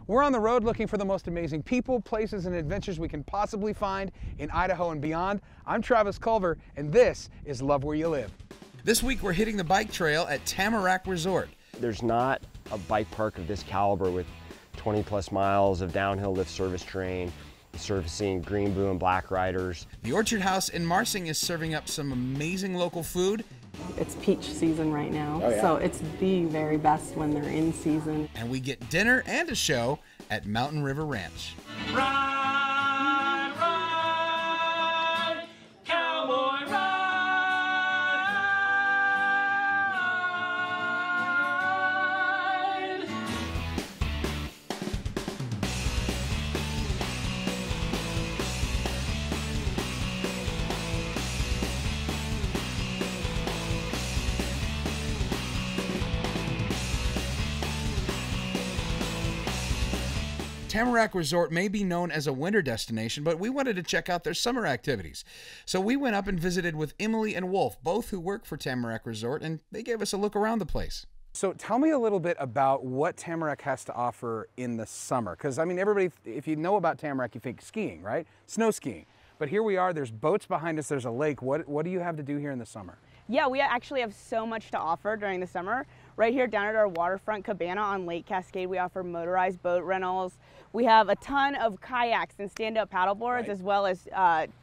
We're on the road looking for the most amazing people, places, and adventures we can possibly find in Idaho and beyond. I'm Travis Culver, and this is Love Where You Live. This week we're hitting the bike trail at Tamarack Resort. There's not a bike park of this caliber with 20 plus miles of downhill lift service terrain, servicing green, blue, and black riders. The Orchard House in Marsing is serving up some amazing local food. It's peach season right now, Oh, yeah. So it's the very best when they're in season. And we get dinner and a show at Mountain River Ranch. Ride, ride, cowboy ride. Tamarack Resort may be known as a winter destination, but we wanted to check out their summer activities. So we went up and visited with Emily and Wolf, both who work for Tamarack Resort, and they gave us a look around the place. So tell me a little bit about what Tamarack has to offer in the summer. Because, I mean, everybody, if you know about Tamarack, you think skiing, right? Snow skiing. But here we are, there's boats behind us, there's a lake. What do you have to do here in the summer? Yeah, we actually have so much to offer during the summer. Right here down at our waterfront cabana on Lake Cascade, we offer motorized boat rentals. We have a ton of kayaks and stand-up paddleboards, Right. as well as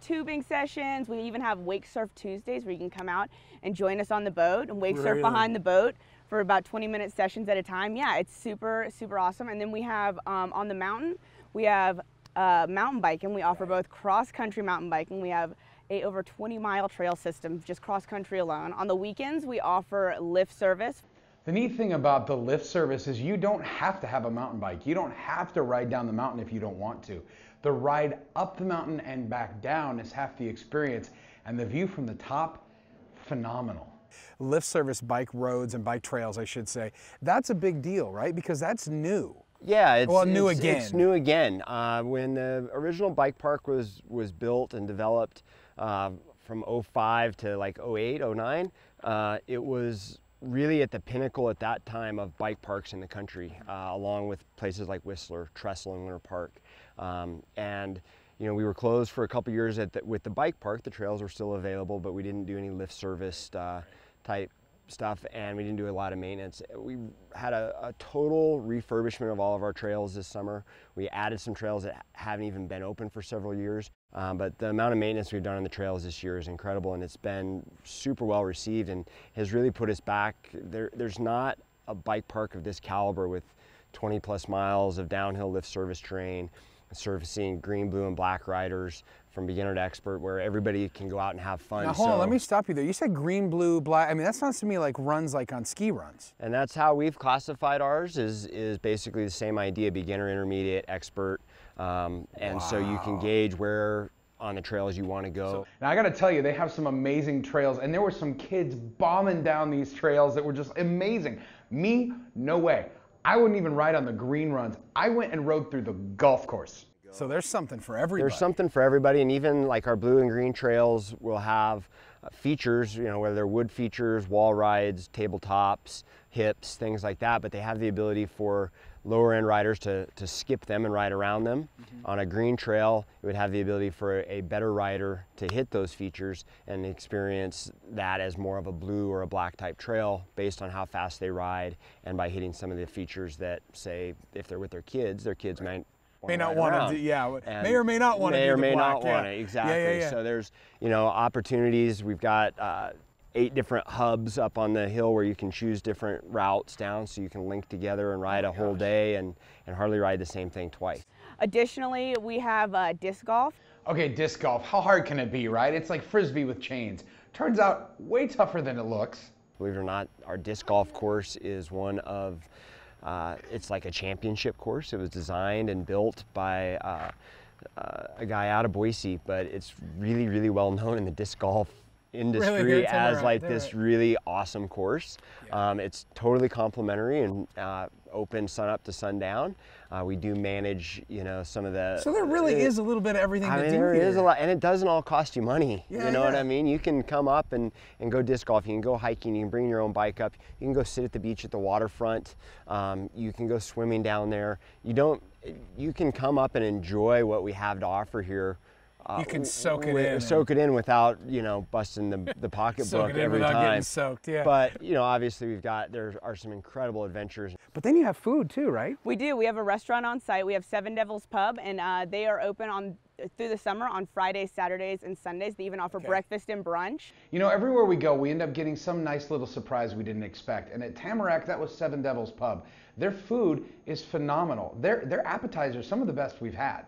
tubing sessions. We even have Wake Surf Tuesdays where you can come out and join us on the boat and wake surf Really? behind the boat for about 20-minute sessions at a time. Yeah, it's super, super awesome. And then we have on the mountain, we have mountain biking. We offer both cross-country mountain biking. We have a over 20-mile trail system, just cross-country alone. On the weekends, we offer lift service. The neat thing about the lift service is you don't have to have a mountain bike. You don't have to ride down the mountain if you don't want to. The ride up the mountain and back down is half the experience, and the view from the top, phenomenal. Lift service bike roads and bike trails, I should say. That's a big deal, right? Because that's new. Yeah, it's new it's new again. When the original bike park was built and developed from 05 to like 08, 09, it was really at the pinnacle at that time of bike parks in the country, along with places like Whistler, Trestle, and Winter Park. And you know, we were closed for a couple years with the bike park. The trails were still available, but we didn't do any lift service type stuff, and we didn't do a lot of maintenance. We had a total refurbishment of all of our trails this summer. We added some trails that haven't even been open for several years, but the amount of maintenance we've done on the trails this year is incredible, and it's been super well received and has really put us back. There's not a bike park of this caliber with 20 plus miles of downhill lift service terrain, servicing green, blue, and black riders from beginner to expert, where everybody can go out and have fun. Now hold on, let me stop you there. You said green, blue, black. I mean, that sounds to me like runs like on ski runs. And that's how we've classified ours, is basically the same idea: beginner, intermediate, expert. And so you can gauge where on the trails you want to go. Now I gotta tell you, they have some amazing trails, and there were some kids bombing down these trails that were just amazing. Me, no way. I wouldn't even ride on the green runs. I went and rode through the golf course. So there's something for everybody. There's something for everybody, and even like our blue and green trails will have features, you know, whether they're wood features, wall rides, tabletops, hips, things like that, but they have the ability for lower end riders to skip them and ride around them. On a green trail, it would have the ability for a better rider to hit those features and experience that as more of a blue or a black type trail based on how fast they ride, and by hitting some of the features that, say, if they're with their kids may not want to do, may or may not want to do the black. May or may not want to, exactly. So there's, you know, opportunities. We've got 8 different hubs up on the hill where you can choose different routes down, so you can link together and ride a whole day and hardly ride the same thing twice. Additionally, we have disc golf. Okay, disc golf, how hard can it be, right? It's like Frisbee with chains. Turns out way tougher than it looks. Believe it or not, our disc golf course is one of, it's like a championship course. It was designed and built by a guy out of Boise, but it's really, really well known in the disc golf industry as like this really awesome course. It's totally complimentary and open sun up to sundown. We do manage, you know, some of the... So there really is a little bit of everything to do there here. Is a lot, and it doesn't all cost you money. You know what I mean? You can come up and go disc golf. You can go hiking. You can bring your own bike up. You can go sit at the beach at the waterfront. You can go swimming down there. You don't you can come up and enjoy what we have to offer here. You can soak it in. Soak it in without, you know, busting the pocketbook every without time. getting soaked, yeah. But, you know, obviously there are some incredible adventures. But then you have food too, right? We do. We have a restaurant on site. We have Seven Devils Pub, and they are open through the summer on Fridays, Saturdays, and Sundays. They even offer breakfast and brunch. You know, everywhere we go, we end up getting some nice little surprise we didn't expect. And at Tamarack, that was Seven Devils Pub. Their food is phenomenal. Their appetizers, some of the best we've had.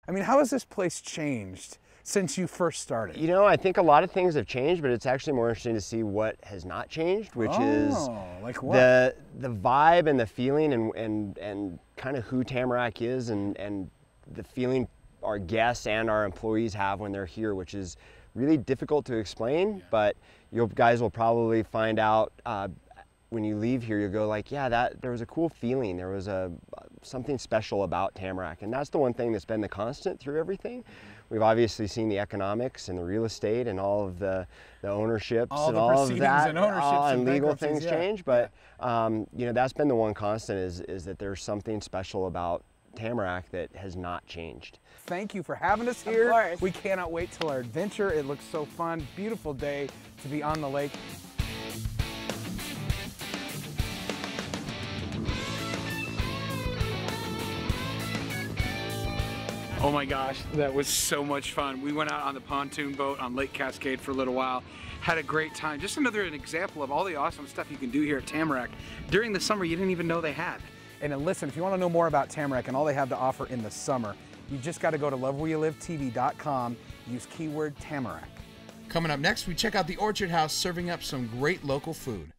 I mean, how has this place changed since you first started? You know, I think a lot of things have changed, but it's actually more interesting to see what has not changed, which is like what? The vibe and the feeling and kind of who Tamarack is and the feeling our guests and our employees have when they're here, which is really difficult to explain, but you guys will probably find out when you leave here. You'll go like, yeah, there was a cool feeling. There was something special about Tamarack, and that's the one thing that's been the constant through everything. We've obviously seen the economics and the real estate and all of the ownerships and all of that, and legal things change, but you know, that's been the one constant is that there's something special about Tamarack that has not changed. Thank you for having us here. Of course. We cannot wait till our adventure. It looks so fun. Beautiful day to be on the lake. Oh my gosh, that was so much fun. We went out on the pontoon boat on Lake Cascade for a little while, had a great time. Just another example of all the awesome stuff you can do here at Tamarack during the summer you didn't even know they had. And then listen, if you want to know more about Tamarack and all they have to offer in the summer, you just got to go to lovewhereyoulivetv.com, use keyword Tamarack. Coming up next, we check out the Orchard House serving up some great local food.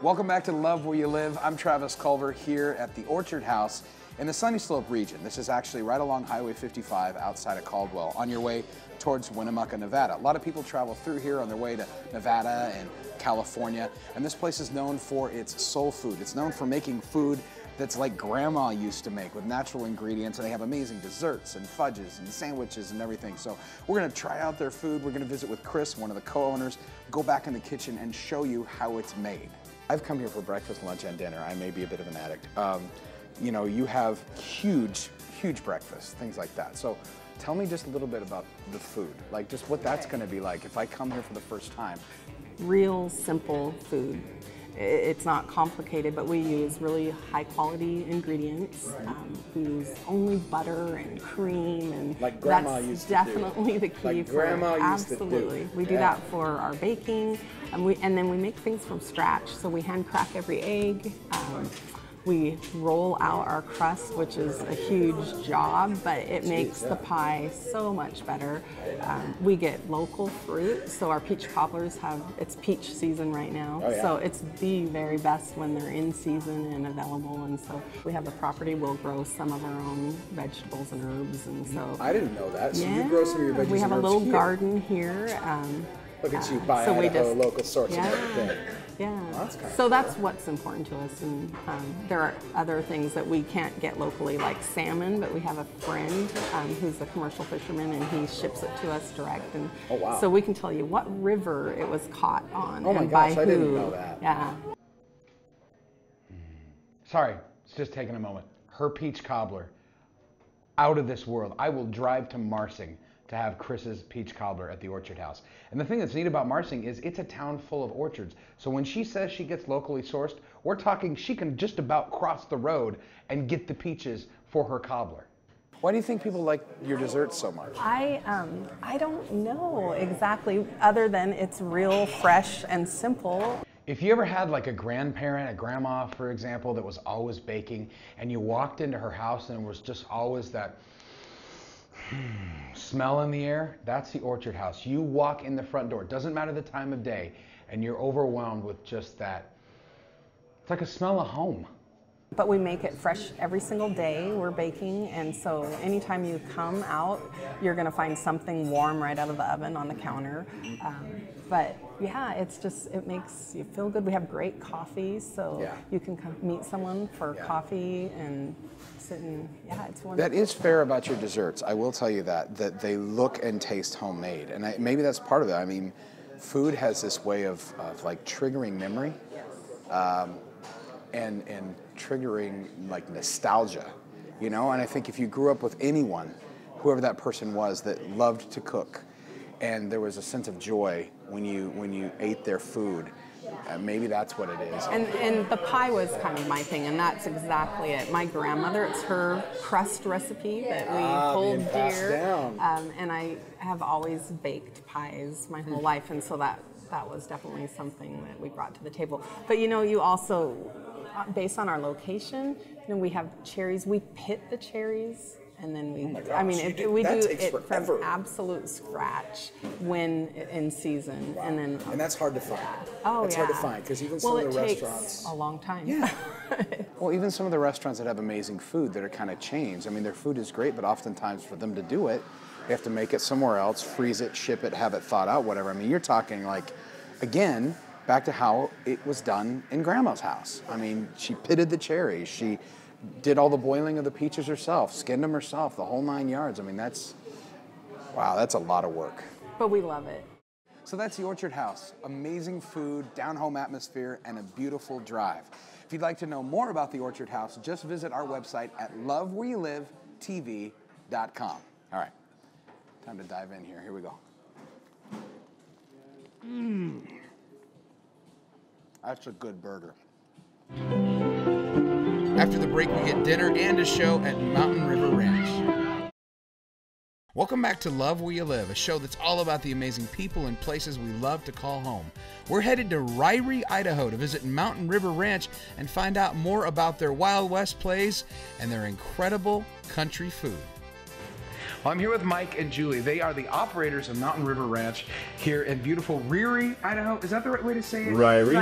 Welcome back to Love Where You Live. I'm Travis Culver here at the Orchard House in the Sunny Slope region. This is actually right along Highway 55 outside of Caldwell on your way towards Winnemucca, Nevada. A lot of people travel through here on their way to Nevada and California, and this place is known for its soul food. It's known for making food that's like grandma used to make with natural ingredients, and they have amazing desserts and fudges and sandwiches and everything. So we're gonna try out their food. We're gonna visit with Chris, one of the co-owners, go back in the kitchen and show you how it's made. I've come here for breakfast, lunch, and dinner. I may be a bit of an addict. You know, you have huge breakfasts, things like that. So tell me just a little bit about the food, like just what that's gonna be like if I come here for the first time. Real simple food. It's not complicated, but we use really high quality ingredients. We use only butter and cream, and like grandma used to do. Definitely the key. Like for grandma used to do. Absolutely. We do that for our baking, and then we make things from scratch. So we hand crack every egg. We roll out our crust, which is a huge job, but it makes the pie so much better. We get local fruit, so our peach cobblers it's peach season right now. So it's the very best when they're in season and available. And so we have the property, we'll grow some of our own vegetables and herbs. And so I didn't know that. So you grow some of your veggies we have and a little herbs here. garden here. Look at you buy Idaho local source and everything. Yeah, Well, that's kinda so that's what's important to us, and there are other things that we can't get locally, like salmon, but we have a friend who's a commercial fisherman, and he ships it to us direct, and so we can tell you what river it was caught on and by who. I didn't know that. Yeah. Sorry, it's just taking a moment. Her peach cobbler, out of this world. I will drive to Marsing to have Chris's peach cobbler at the Orchard House. And the thing that's neat about Marsing is it's a town full of orchards. So when she says she gets locally sourced, we're talking she can just about cross the road and get the peaches for her cobbler. Why do you think people like your desserts so much? I don't know exactly, other than it's real fresh and simple. If you ever had like a grandparent, a grandma, for example, that was always baking, and you walked into her house and it was just always that smell in the air, that's the Orchard House. You walk in the front door, it doesn't matter the time of day, and you're overwhelmed with just that. It's like a smell of home. But we make it fresh every single day. We're baking, and so anytime you come out, you're going to find something warm right out of the oven on the counter. But yeah, it makes you feel good. We have great coffee, so you can come meet someone for coffee and sit and, it's wonderful. That is fair about your desserts. I will tell you that they look and taste homemade, and maybe that's part of it. I mean, food has this way of like triggering memory. And triggering like nostalgia. you know? And I think if you grew up with anyone, whoever that person was, that loved to cook, and there was a sense of joy when you ate their food, maybe that's what it is. And the pie was kind of my thing, and that's exactly it. My grandmother, it's her crust recipe that we hold dear. And I have always baked pies my whole life, and so that was definitely something that we brought to the table. But you know, you also, based on our location, you know, we have cherries. We pit the cherries, and then we, I mean, we do it from absolute scratch when in season, and then. And that's hard to find. Oh, that's hard to find, because even some of the restaurants. Takes a long time. Yeah. Well, even some of the restaurants that have amazing food that are kind of chains. I mean, their food is great, but oftentimes for them to do it, they have to make it somewhere else, freeze it, ship it, have it thawed out, whatever. I mean, you're talking like, again, back to how it was done in Grandma's house. I mean, she pitted the cherries. She did all the boiling of the peaches herself, skinned them herself, the whole 9 yards. I mean, wow, that's a lot of work. But we love it. So that's the Orchard House. Amazing food, down-home atmosphere, and a beautiful drive. If you'd like to know more about the Orchard House, just visit our website at lovewhereyoulivetv.com. All right, time to dive in here. Here we go. That's a good burger. After the break, we get dinner and a show at Mountain River Ranch. Welcome back to Love Where You Live, a show that's all about the amazing people and places we love to call home. We're headed to Ririe, Idaho to visit Mountain River Ranch and find out more about their Wild West plays and their incredible country food. Well, I'm here with Mike and Julie. They are the operators of Mountain River Ranch here in beautiful Ririe, Idaho. Is that the right way to say it? Ririe,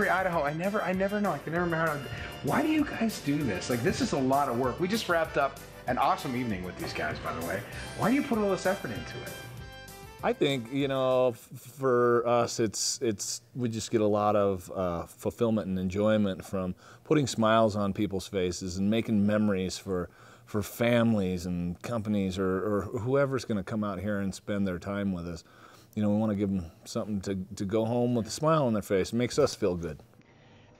Idaho. I never know. I can never remember how to. Why do you guys do this? Like, this is a lot of work. We just wrapped up an awesome evening with these guys, by the way. Why do you put all this effort into it? I think, you know, for us, we just get a lot of fulfillment and enjoyment from putting smiles on people's faces and making memories for families and companies or whoever's going to come out here and spend their time with us. You know, we want to give them something to go home with a smile on their face. It makes us feel good.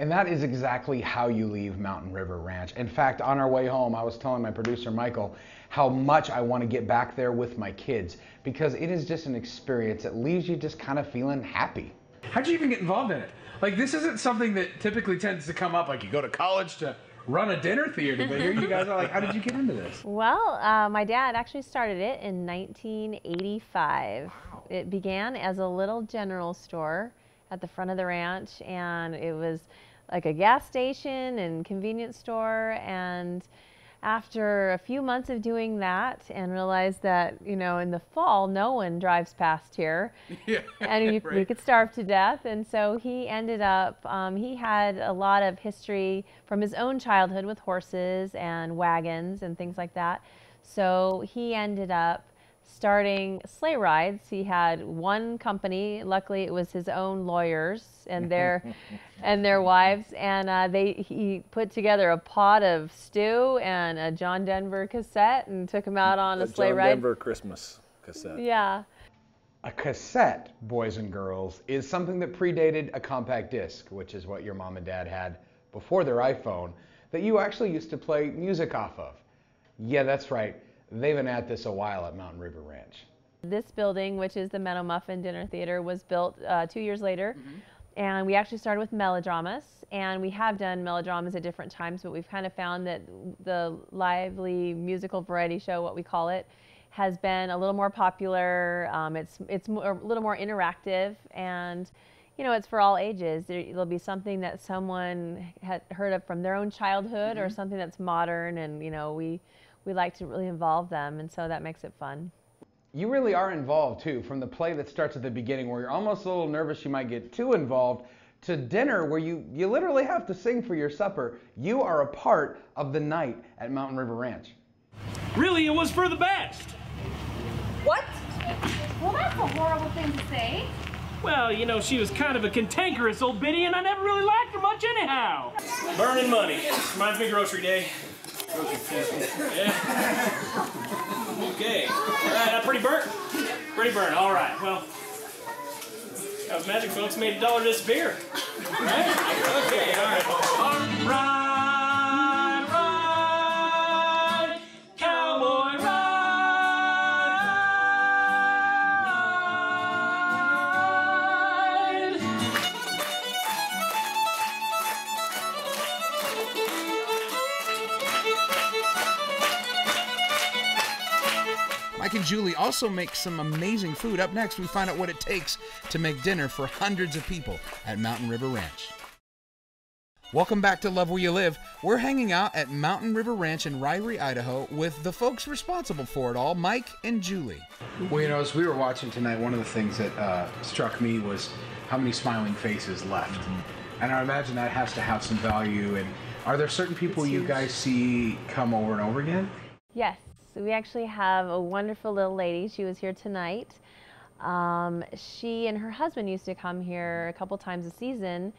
And that is exactly how you leave Mountain River Ranch. In fact, on our way home, I was telling my producer, Michael, how much I want to get back there with my kids, because it is just an experience that leaves you just kind of feeling happy. How'd you even get involved in it? Like, this isn't something that typically tends to come up, like you go to college to run a dinner theater, but here you guys are like, how did you get into this? Well, my dad actually started it in 1985. Wow. It began as a little general store at the front of the ranch, and it was like a gas station and convenience store. And after a few months of doing that and realized that, you know, in the fall, no one drives past here, and we could starve to death. And so he ended up, he had a lot of history from his own childhood with horses and wagons and things like that. So he ended up starting sleigh rides. He had one company. Luckily, it was his own lawyers and their wives, and he put together a pot of stew and a John Denver cassette and took him out on a sleigh ride. John Denver Christmas cassette. Yeah. A cassette, boys and girls, is something that predated a compact disc, which is what your mom and dad had before their iPhone, that you actually used to play music off of. Yeah, that's right. They've been at this a while at Mountain River Ranch. This building, which is the Meadow Muffin Dinner Theater, was built 2 years later. And we actually started with melodramas, and we have done melodramas at different times, but we've kind of found that the lively musical variety show, what we call it, has been a little more popular. It's a little more interactive, and you know, it's for all ages. There'll be something that someone had heard of from their own childhood, or something that's modern, and you know, we like to really involve them, and so that makes it fun. You really are involved too, from the play that starts at the beginning where you're almost a little nervous you might get too involved, to dinner where you literally have to sing for your supper. You are a part of the night at Mountain River Ranch. Really, it was for the best. What? Well, that's a horrible thing to say. Well, you know, she was kind of a cantankerous old biddy, and I never really liked her much anyhow. Burning money. Reminds me of grocery day. Yeah. Okay. All right, pretty burnt? Pretty burnt. All right. Well, that was magic, folks. Made $1 disappear. Right? Okay. All right. All right. Mike and Julie also make some amazing food. Up next, we find out what it takes to make dinner for hundreds of people at Mountain River Ranch. Welcome back to Love Where You Live. We're hanging out at Mountain River Ranch in Ririe, Idaho, with the folks responsible for it all, Mike and Julie. Well, you know, as we were watching tonight, one of the things that struck me was how many smiling faces left. And I imagine that has to have some value. And are there certain people you guys see come over and over again? Yes, we actually have a wonderful little lady. She was here tonight. She and her husband used to come here a couple times a season,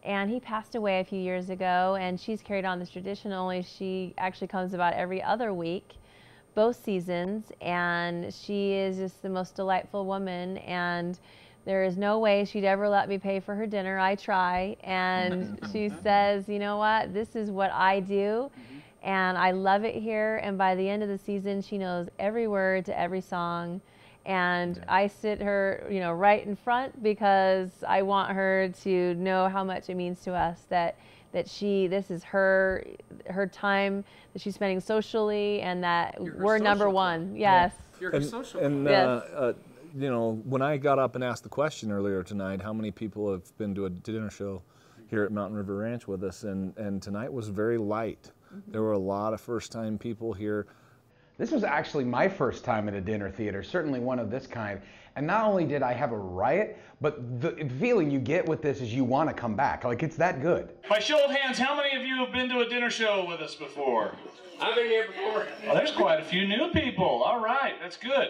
and he passed away a few years ago, and she's carried on this tradition, only she actually comes about every other week, both seasons, and she is just the most delightful woman, and there is no way she'd ever let me pay for her dinner. I try, and she says, you know what, this is what I do, and I love it here, and by the end of the season, she knows every word to every song. And I sit her, you know, right in front because I want her to know how much it means to us that this is her time that she's spending socially, and that we're number one. Yes. Yeah. You're her social. And yes. You know, when I got up and asked the question earlier tonight, how many people have been to a dinner show here at Mountain River Ranch with us, and tonight was very light. There were a lot of first-time people here. This was actually my first time at a dinner theater, certainly one of this kind. And not only did I have a riot, but the feeling you get with this is you want to come back. Like, it's that good. By show of hands, how many of you have been to a dinner show with us before? I've been here before. Well, there's quite a few new people. All right, that's good.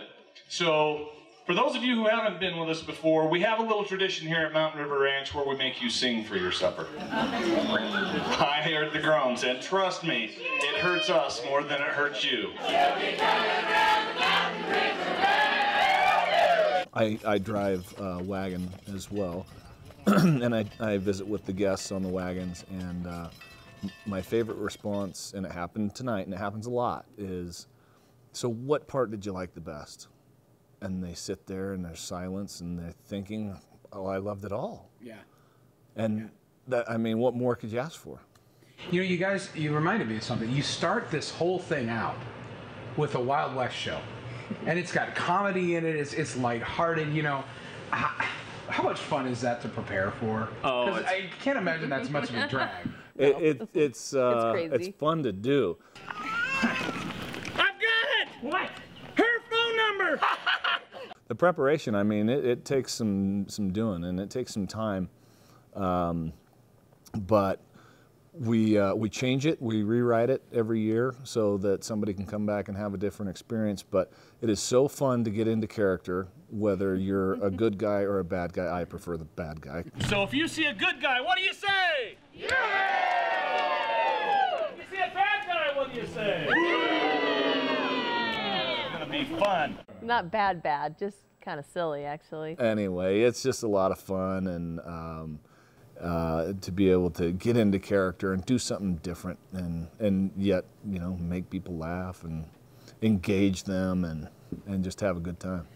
So, for those of you who haven't been with us before, we have a little tradition here at Mountain River Ranch where we make you sing for your supper. I heard the groans, and trust me, it hurts us more than it hurts you. I drive a wagon as well, and I visit with the guests on the wagons, and my favorite response, and it happened tonight, and it happens a lot, is, so what part did you like the best? And they sit there and there's silence and they're thinking, oh, I loved it all. Yeah. And that, I mean, what more could you ask for? You know, you guys, you reminded me of something. You start this whole thing out with a Wild West show. And it's got comedy in it, it's lighthearted, you know. How much fun is that to prepare for? Oh, I can't imagine that's much of a drag. It's crazy. It's fun to do. I've got it! What? Her phone number! The preparation, I mean, it takes some doing, and it takes some time. But we change it, we rewrite it every year so that somebody can come back and have a different experience. But it is so fun to get into character, whether you're a good guy or a bad guy. I prefer the bad guy. So if you see a good guy, what do you say? Yeah! If you see a bad guy, what do you say? It's gonna be fun. Not bad, just kind of silly, actually. Anyway, it's just a lot of fun, and to be able to get into character and do something different, and yet, you know, make people laugh and engage them and just have a good time.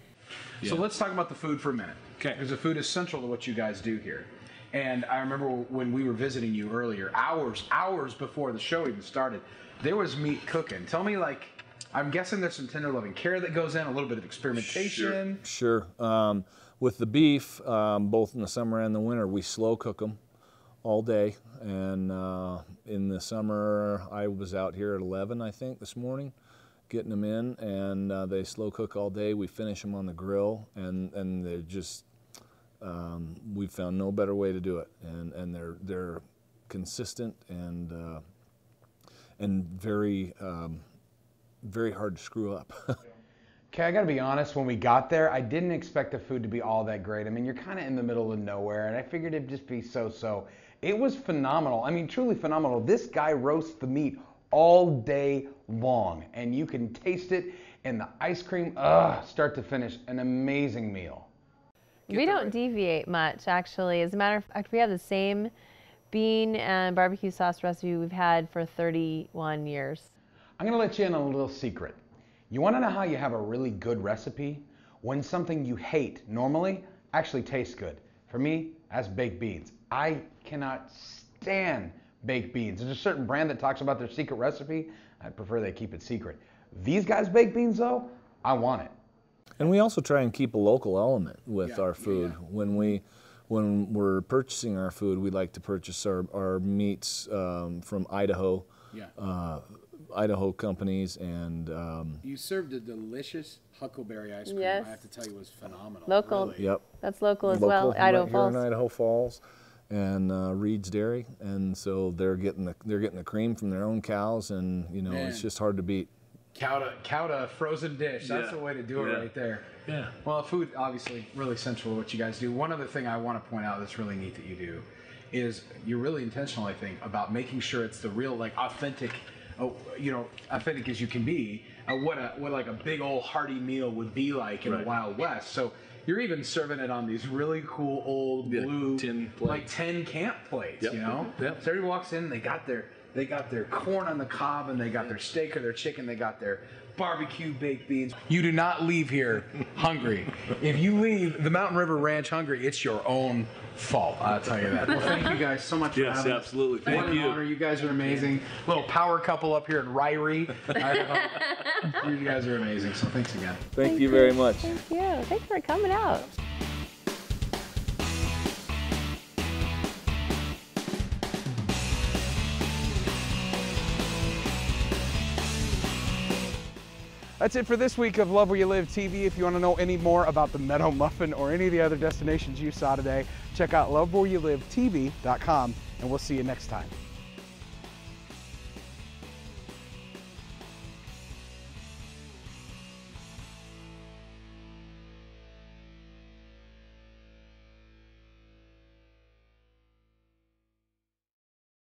Yeah. So let's talk about the food for a minute. Okay. Because the food is central to what you guys do here. And I remember when we were visiting you earlier, hours before the show even started, there was meat cooking. Tell me, like, I'm guessing there's some tender loving care that goes in, a little bit of experimentation. Sure. With the beef, both in the summer and the winter, we slow cook them all day. And in the summer, I was out here at 11, I think, this morning, getting them in, and they slow cook all day. We finish them on the grill, and they're just, we found no better way to do it. And they're consistent and very very hard to screw up. Okay, I gotta be honest, when we got there, I didn't expect the food to be all that great. I mean, you're kind of in the middle of nowhere, and I figured it'd just be so-so. It was phenomenal. I mean, truly phenomenal. This guy roasts the meat all day long, and you can taste it in the ice cream, start to finish, an amazing meal. We don't deviate much, actually. As a matter of fact, we have the same bean and barbecue sauce recipe we've had for 31 years. I'm gonna let you in on a little secret. You wanna know how you have a really good recipe? When something you hate normally actually tastes good. For me, that's baked beans. I cannot stand baked beans. There's a certain brand that talks about their secret recipe. I prefer they keep it secret. These guys' baked beans though, I want it. And we also try and keep a local element with our food. When we're purchasing our food, we like to purchase our meats from Idaho, Idaho companies, and you served a delicious huckleberry ice cream. Yes. I have to tell you, it was phenomenal. Local. Really. Yep. That's local as Local well. from Idaho right Falls. here in Idaho Falls, and Reed's Dairy, and so they're getting the cream from their own cows, and you know it's just hard to beat. Cow to frozen dish. That's the way to do it right there. Yeah. Well, food obviously really central to what you guys do. One other thing I want to point out that's really neat that you do is you're really intentional, I think, about making sure it's the real, like, authentic, authentic as you can be. What like a big old hearty meal would be like in the Wild West. So you're even serving it on these really cool old blue tin plates. Like tin camp plates. You know. Yep. So everybody walks in, they got their corn on the cob, and they got their steak or their chicken. They got their barbecue baked beans. You do not leave here hungry. If you leave the Mountain River Ranch hungry, it's your own fault. I'll tell you that. Well, thank you guys so much for having us. Yes, absolutely. Thank you. What an honor. You guys are amazing. Little power couple up here in Ririe. You guys are amazing. So thanks again. Thank you very much. Thank you. Thanks for coming out. That's it for this week of Love Where You Live TV. If you want to know any more about the Meadow Muffin or any of the other destinations you saw today, check out lovewhereyoulivetv.com, and we'll see you next time.